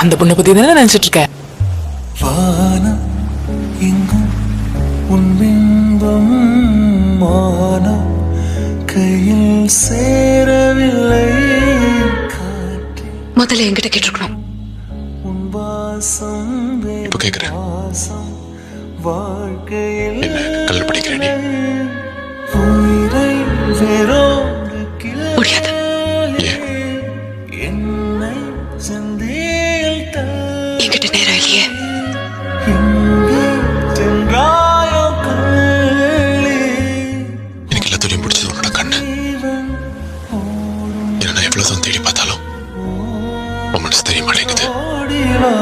அந்த பொண்ணை பத்தி தானே நினைச்சிட்டு இருக்க? வானம் எங்கும் உன் பிம்பம் மானம் கையில் சேரவில்லை. முதல்ல என்கிட்ட கேட்டிருக்கணும். உன் வாசம் இப்ப கேக்குறேன். வாசம் வாழ்க்கையில் என்ன கல்ல படிக்கிறேன் நீ? உயிரை வேறோடு கிள்ளி முடியாது. என்னை சந்தியில் என்கிட்ட நேரம் இல்லையே. எங்கே சென்றாயோ கள்ளே எனக்கு எல்லாத்தையும் பிடிச்சது உன்னோட கண்ணு. ஏன்னா நான் எவ்வளவுதான் தேடி பார்த்தாலும் உன் மனசு தெரிய மாட்டேங்குது. ஓடிவா